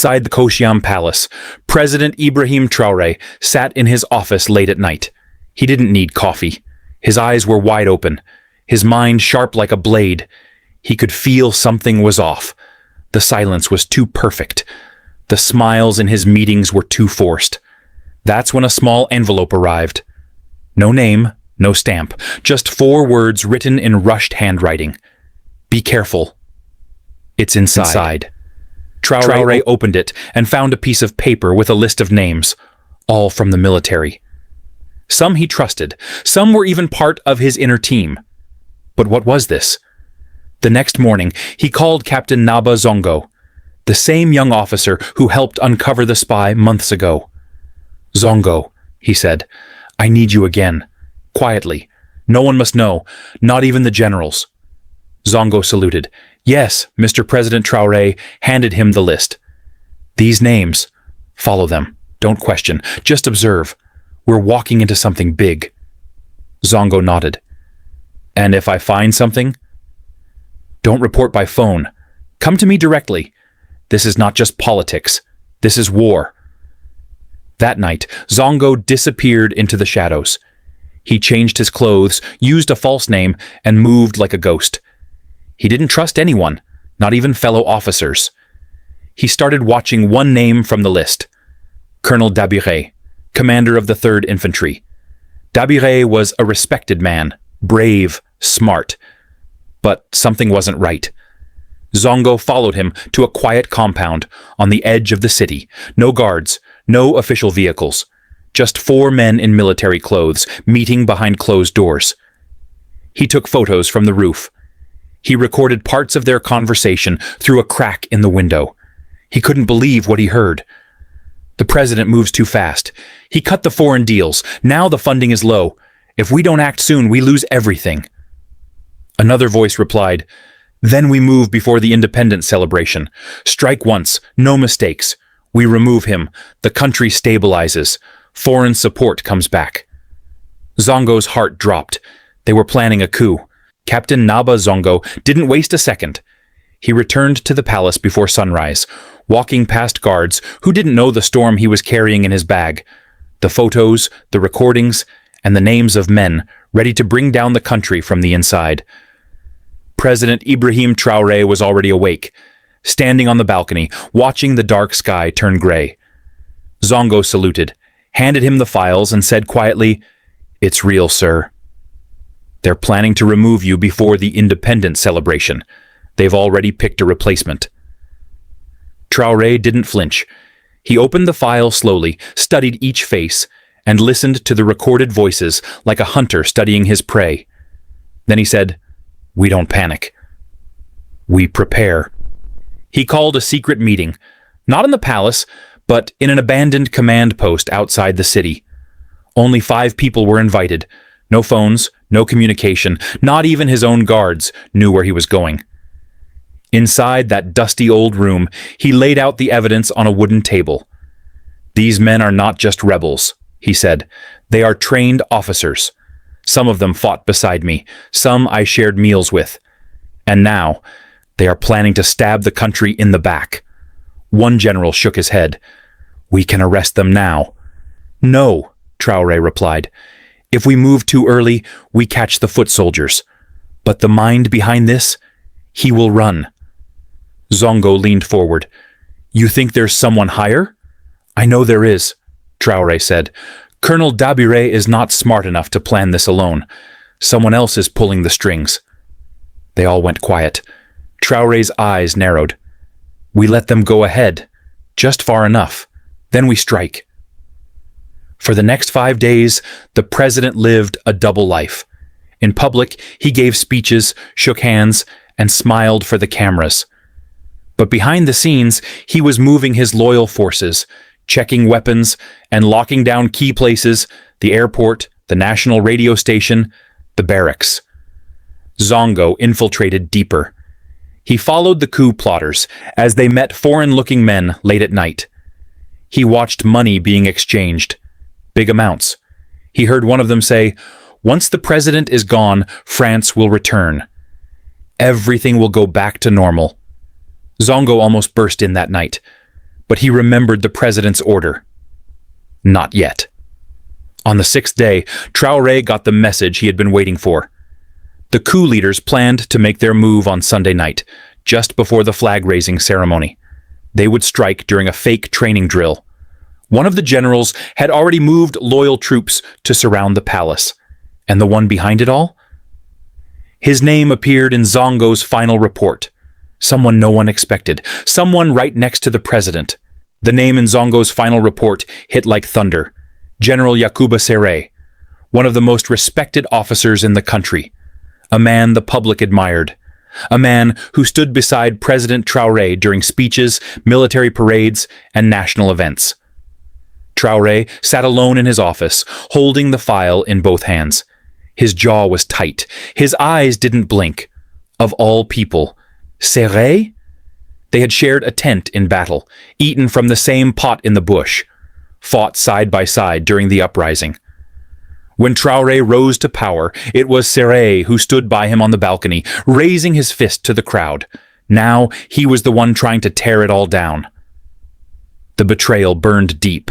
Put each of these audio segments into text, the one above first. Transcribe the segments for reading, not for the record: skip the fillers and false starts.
Inside the Koshiam Palace, President Ibrahim Traore sat in his office late at night. He didn't need coffee. His eyes were wide open, his mind sharp like a blade. He could feel something was off. The silence was too perfect. The smiles in his meetings were too forced. That's when a small envelope arrived. No name, no stamp, just 4 words written in rushed handwriting. Be careful. It's inside. Traore opened it and found a piece of paper with a list of names, all from the military. Some he trusted, some were even part of his inner team. But what was this? The next morning, he called Captain Naba Zongo, the same young officer who helped uncover the spy months ago. Zongo, he said, I need you again. Quietly. No one must know, not even the generals. Zongo saluted. Yes, Mr. President Traore handed him the list. These names. Follow them. Don't question. Just observe. We're walking into something big. Zongo nodded. And if I find something? Don't report by phone. Come to me directly. This is not just politics. This is war. That night, Zongo disappeared into the shadows. He changed his clothes, used a false name, and moved like a ghost. He didn't trust anyone, not even fellow officers. He started watching one name from the list. Colonel Dabire, commander of the 3rd Infantry. Dabire was a respected man, brave, smart. But something wasn't right. Zongo followed him to a quiet compound on the edge of the city. No guards, no official vehicles. Just 4 men in military clothes, meeting behind closed doors. He took photos from the roof. He recorded parts of their conversation through a crack in the window. He couldn't believe what he heard. The president moves too fast. He cut the foreign deals. Now the funding is low. If we don't act soon, we lose everything. Another voice replied, Then we move before the independence celebration. Strike once, no mistakes. We remove him. The country stabilizes. Foreign support comes back. Zongo's heart dropped. They were planning a coup. Captain Naba Zongo didn't waste a second. He returned to the palace before sunrise, walking past guards who didn't know the storm he was carrying in his bag. The photos, the recordings, and the names of men ready to bring down the country from the inside. President Ibrahim Traore was already awake, standing on the balcony, watching the dark sky turn gray. Zongo saluted, handed him the files, and said quietly, It's real, sir. They're planning to remove you before the independence celebration. They've already picked a replacement. Traore didn't flinch. He opened the file slowly, studied each face, and listened to the recorded voices like a hunter studying his prey. Then he said, We don't panic. We prepare. He called a secret meeting, not in the palace, but in an abandoned command post outside the city. Only 5 people were invited. No phones, no communication, not even his own guards knew where he was going. Inside that dusty old room, he laid out the evidence on a wooden table. These men are not just rebels, he said. They are trained officers. Some of them fought beside me, some I shared meals with. And now, they are planning to stab the country in the back. One general shook his head. We can arrest them now. No, Traore replied. If we move too early, we catch the foot soldiers. But the mind behind this? He will run. Zongo leaned forward. You think there's someone higher? I know there is, Traore said. Colonel Dabire is not smart enough to plan this alone. Someone else is pulling the strings. They all went quiet. Traore's eyes narrowed. We let them go ahead, just far enough. Then we strike. For the next 5 days, the president lived a double life. In public, he gave speeches, shook hands, and smiled for the cameras. But behind the scenes, he was moving his loyal forces, checking weapons and locking down key places, the airport, the national radio station, the barracks. Zongo infiltrated deeper. He followed the coup plotters as they met foreign-looking men late at night. He watched money being exchanged. Big amounts. He heard one of them say, Once the president is gone, France will return. Everything will go back to normal. Zongo almost burst in that night. but he remembered the president's order. Not yet. On the 6th day, Traore got the message he had been waiting for. The coup leaders planned to make their move on Sunday night, just before the flag-raising ceremony. They would strike during a fake training drill. One of the generals had already moved loyal troops to surround the palace. And the one behind it all? His name appeared in Zongo's final report. Someone no one expected. Someone right next to the president. The name in Zongo's final report hit like thunder. General Yakuba Sere, one of the most respected officers in the country. A man the public admired. A man who stood beside President Traore during speeches, military parades, and national events. Traore sat alone in his office, holding the file in both hands. His jaw was tight. His eyes didn't blink. Of all people, Sere? They had shared a tent in battle, eaten from the same pot in the bush, fought side by side during the uprising. When Traore rose to power, it was Sere who stood by him on the balcony, raising his fist to the crowd. Now he was the one trying to tear it all down. The betrayal burned deep.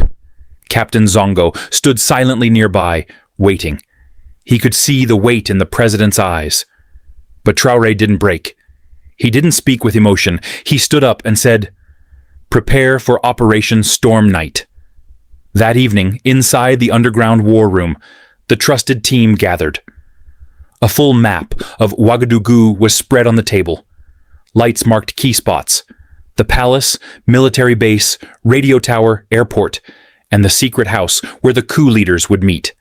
Captain Zongo stood silently nearby, waiting. He could see the weight in the president's eyes. But Traore didn't break. He didn't speak with emotion. He stood up and said, "Prepare for Operation Storm Night." That evening, inside the underground war room, the trusted team gathered. A full map of Ouagadougou was spread on the table. Lights marked key spots: the palace, military base, radio tower, airport, and the secret house where the coup leaders would meet.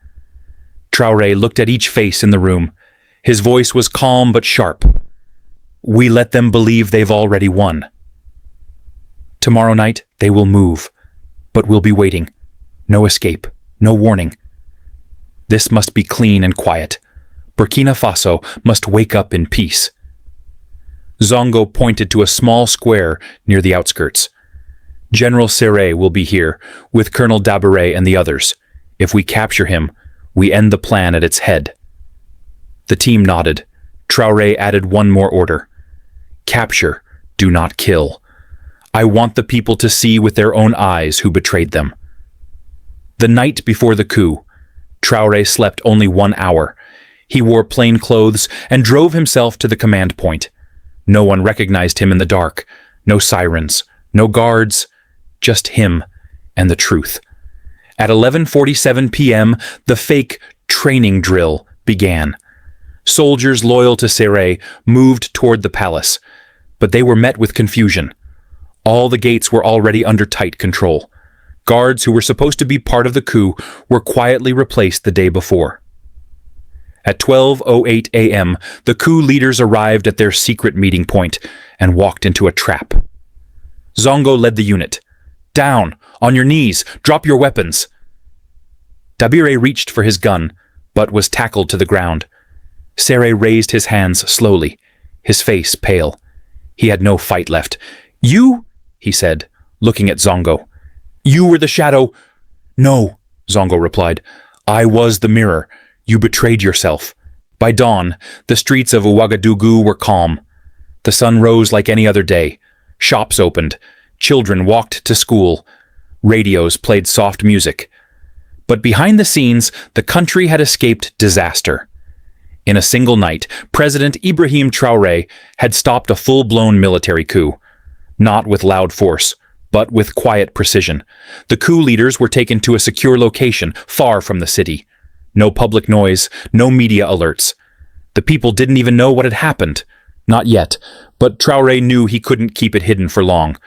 Traore looked at each face in the room. His voice was calm but sharp. "We let them believe they've already won. Tomorrow night, they will move, but we'll be waiting. No escape, no warning. This must be clean and quiet. Burkina Faso must wake up in peace." Zongo pointed to a small square near the outskirts. "General Sere will be here, with Colonel Dabere and the others. If we capture him, we end the plan at its head." The team nodded. Traore added one more order. "Capture, do not kill. I want the people to see with their own eyes who betrayed them." The night before the coup, Traore slept only 1 hour. He wore plain clothes and drove himself to the command point. No one recognized him in the dark. No sirens, no guards, just him and the truth. At 11:47 p.m., the fake training drill began. Soldiers loyal to Sere moved toward the palace, but they were met with confusion. All the gates were already under tight control. Guards who were supposed to be part of the coup were quietly replaced the day before. At 12:08 a.m., the coup leaders arrived at their secret meeting point and walked into a trap. Zongo led the unit. "Down! On your knees! Drop your weapons!" Dabire reached for his gun, but was tackled to the ground. Sere raised his hands slowly, his face pale. He had no fight left. "You?" he said, looking at Zongo. "You were the shadow." "No," Zongo replied. "I was the mirror. You betrayed yourself." By dawn, the streets of Ouagadougou were calm. The sun rose like any other day. Shops opened. Children walked to school. Radios played soft music. But behind the scenes, the country had escaped disaster. In a single night, President Ibrahim Traore had stopped a full-blown military coup. Not with loud force, but with quiet precision. The coup leaders were taken to a secure location, far from the city. No public noise, no media alerts. The people didn't even know what had happened. Not yet, but Traore knew he couldn't keep it hidden for long.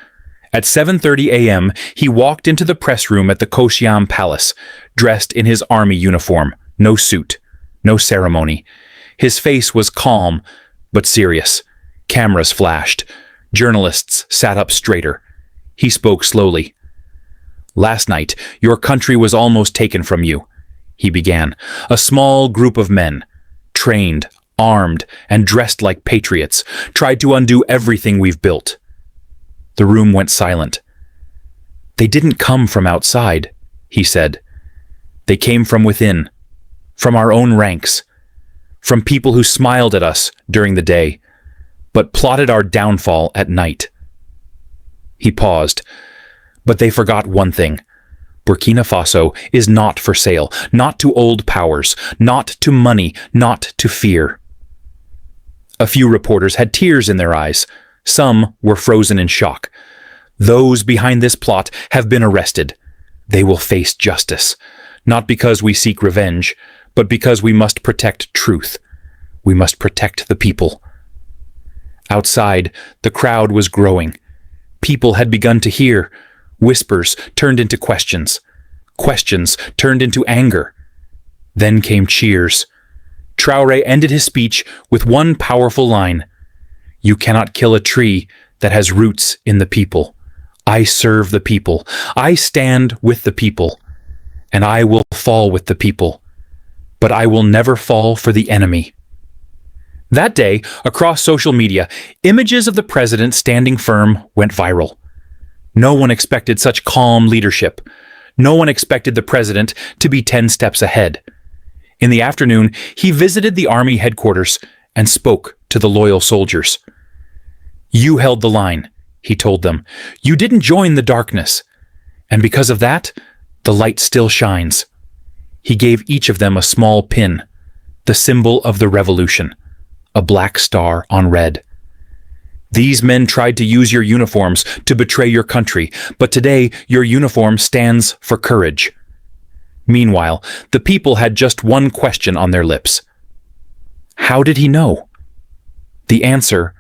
At 7:30 a.m., he walked into the press room at the Koshiam Palace, dressed in his army uniform. No suit, no ceremony. His face was calm, but serious. Cameras flashed. Journalists sat up straighter. He spoke slowly. "Last night, your country was almost taken from you," he began. "A small group of men, trained, armed, and dressed like patriots, tried to undo everything we've built." The room went silent. "They didn't come from outside," he said. "They came from within, from our own ranks, from people who smiled at us during the day, but plotted our downfall at night." He paused. But they forgot one thing. Burkina Faso is not for sale, not to old powers, not to money, not to fear. A few reporters had tears in their eyes. Some were frozen in shock. Those behind this plot have been arrested. They will face justice, not because we seek revenge, but because we must protect truth. We must protect the people. Outside, the crowd was growing. People had begun to hear. Whispers turned into questions. Questions turned into anger. Then came cheers. Traore ended his speech with one powerful line. "You cannot kill a tree that has roots in the people. I serve the people. I stand with the people. And I will fall with the people. But I will never fall for the enemy." That day, across social media, images of the president standing firm went viral. No one expected such calm leadership. No one expected the president to be 10 steps ahead. In the afternoon, he visited the army headquarters and spoke to the loyal soldiers. "You held the line," he told them. "You didn't join the darkness. And because of that, the light still shines." He gave each of them a small pin, the symbol of the revolution, a black star on red. "These men tried to use your uniforms to betray your country, but today your uniform stands for courage." Meanwhile, the people had just one question on their lips. How did he know? The answer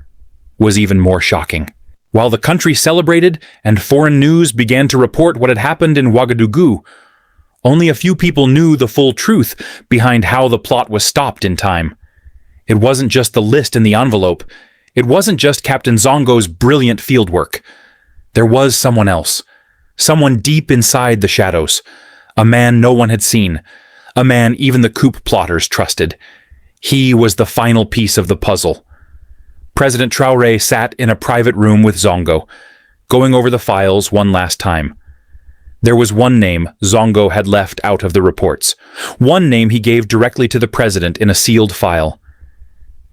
was even more shocking. While the country celebrated and foreign news began to report what had happened in Ouagadougou, only a few people knew the full truth behind how the plot was stopped in time. It wasn't just the list in the envelope. It wasn't just Captain Zongo's brilliant fieldwork. There was someone else, someone deep inside the shadows, a man no one had seen, a man even the coup plotters trusted. He was the final piece of the puzzle. President Traore sat in a private room with Zongo, going over the files one last time. There was one name Zongo had left out of the reports, one name he gave directly to the president in a sealed file.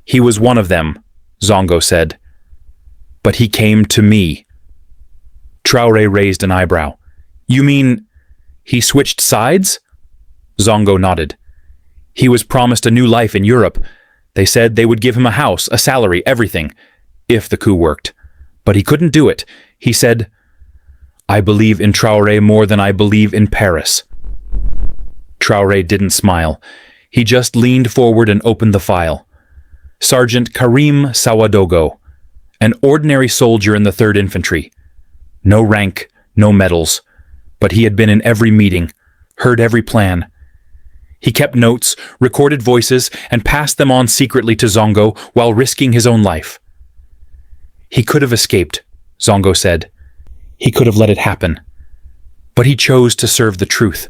"He was one of them," Zongo said. "But he came to me." Traore raised an eyebrow. "You mean he switched sides?" Zongo nodded. "He was promised a new life in Europe. They said they would give him a house, a salary, everything, if the coup worked. But he couldn't do it. He said, 'I believe in Traore more than I believe in Paris.'" Traore didn't smile. He just leaned forward and opened the file. Sergeant Karim Sawadogo, an ordinary soldier in the 3rd Infantry. No rank, no medals, but he had been in every meeting, heard every plan. He kept notes, recorded voices, and passed them on secretly to Zongo while risking his own life. "He could have escaped," Zongo said. "He could have let it happen. But he chose to serve the truth."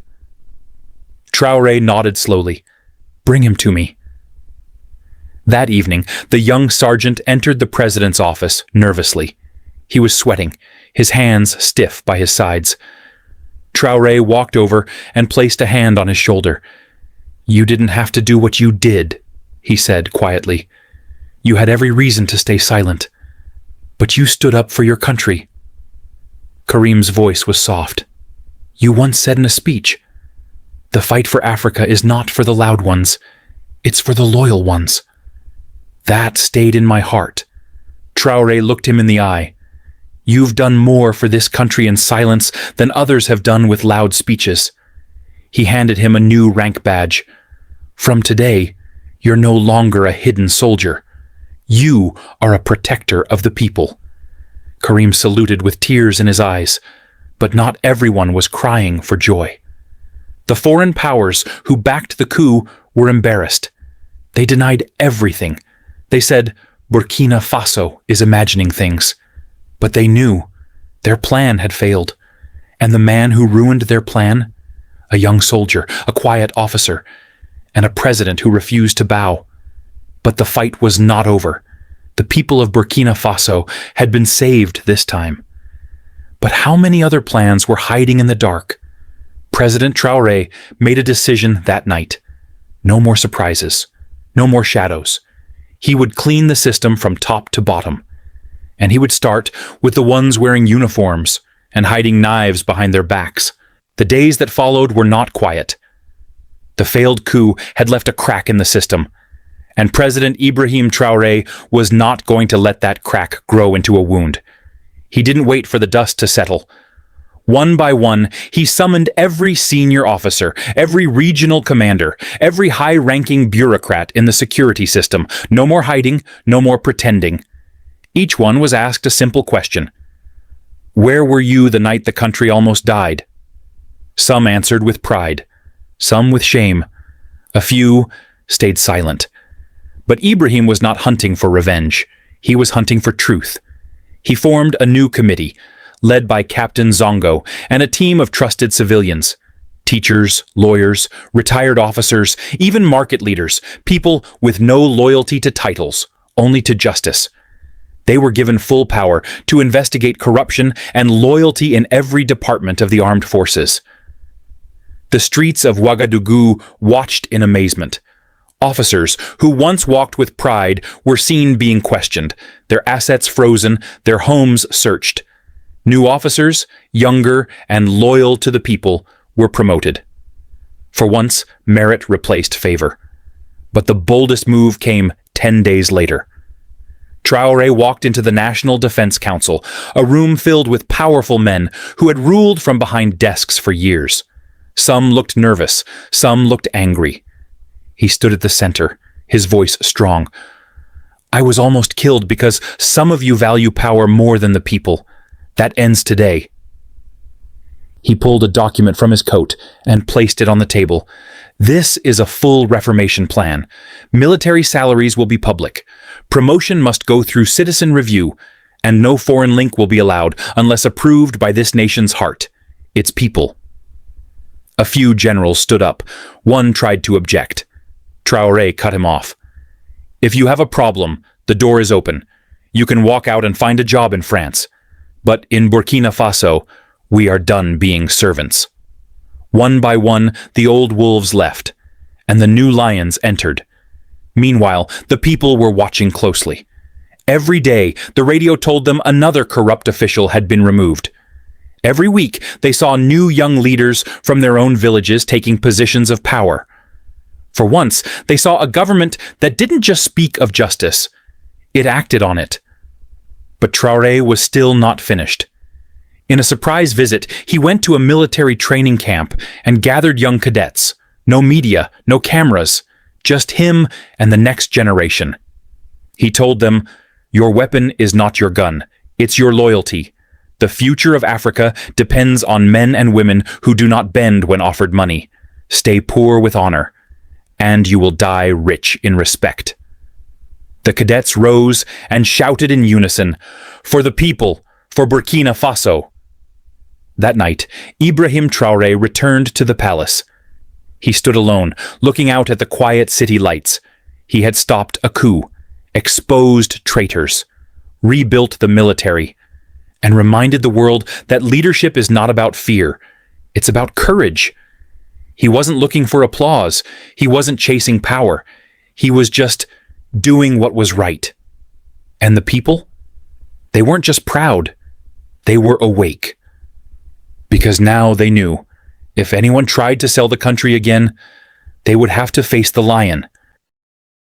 Traore nodded slowly. "Bring him to me." That evening, the young sergeant entered the president's office nervously. He was sweating, his hands stiff by his sides. Traore walked over and placed a hand on his shoulder. "You didn't have to do what you did," he said quietly. "You had every reason to stay silent. But you stood up for your country." Karim's voice was soft. "You once said in a speech, 'The fight for Africa is not for the loud ones. It's for the loyal ones.' That stayed in my heart." Traore looked him in the eye. "You've done more for this country in silence than others have done with loud speeches." He handed him a new rank badge. "From today, you're no longer a hidden soldier. You are a protector of the people." Karim saluted with tears in his eyes, but not everyone was crying for joy. The foreign powers who backed the coup were embarrassed. They denied everything. They said, "Burkina Faso is imagining things." But they knew their plan had failed. And the man who ruined their plan? A young soldier, a quiet officer, and a president who refused to bow. But the fight was not over. The people of Burkina Faso had been saved this time. But how many other plans were hiding in the dark? President Traore made a decision that night. No more surprises. No more shadows. He would clean the system from top to bottom. And he would start with the ones wearing uniforms, and hiding knives behind their backs. The days that followed were not quiet. The failed coup had left a crack in the system, and President Ibrahim Traore was not going to let that crack grow into a wound. He didn't wait for the dust to settle. One by one, he summoned every senior officer, every regional commander, every high-ranking bureaucrat in the security system. No more hiding, no more pretending. Each one was asked a simple question. Where were you the night the country almost died? Some answered with pride, some with shame. A few stayed silent. But Ibrahim was not hunting for revenge. He was hunting for truth. He formed a new committee, led by Captain Zongo and a team of trusted civilians. Teachers, lawyers, retired officers, even market leaders, people with no loyalty to titles, only to justice. They were given full power to investigate corruption and loyalty in every department of the armed forces. The streets of Ouagadougou watched in amazement. Officers who once walked with pride were seen being questioned, their assets frozen, their homes searched. New officers, younger and loyal to the people, were promoted. For once, merit replaced favor. But the boldest move came 10 days later. Traore walked into the National Defense Council, a room filled with powerful men who had ruled from behind desks for years. Some looked nervous, some looked angry. He stood at the center, his voice strong. I was almost killed because some of you value power more than the people. That ends today. He pulled a document from his coat and placed it on the table. This is a full reformation plan. Military salaries will be public. Promotion must go through citizen review, and no foreign link will be allowed unless approved by this nation's heart, its people. A few generals stood up. One tried to object. Traore cut him off. If you have a problem, the door is open. You can walk out and find a job in France. But in Burkina Faso, we are done being servants. One by one, the old wolves left, and the new lions entered. Meanwhile, the people were watching closely. Every day, the radio told them another corrupt official had been removed. Every week, they saw new young leaders from their own villages taking positions of power. For once, they saw a government that didn't just speak of justice, it acted on it. But Traore was still not finished. In a surprise visit, he went to a military training camp and gathered young cadets. No media, no cameras, just him and the next generation. He told them, "Your weapon is not your gun, it's your loyalty. The future of Africa depends on men and women who do not bend when offered money. Stay poor with honor, and you will die rich in respect." The cadets rose and shouted in unison, "For the people, for Burkina Faso." That night, Ibrahim Traore returned to the palace. He stood alone, looking out at the quiet city lights. He had stopped a coup, exposed traitors, rebuilt the military, and reminded the world that leadership is not about fear, it's about courage. He wasn't looking for applause, he wasn't chasing power, he was just doing what was right. And the people? They weren't just proud, they were awake. Because now they knew, if anyone tried to sell the country again, they would have to face the lion,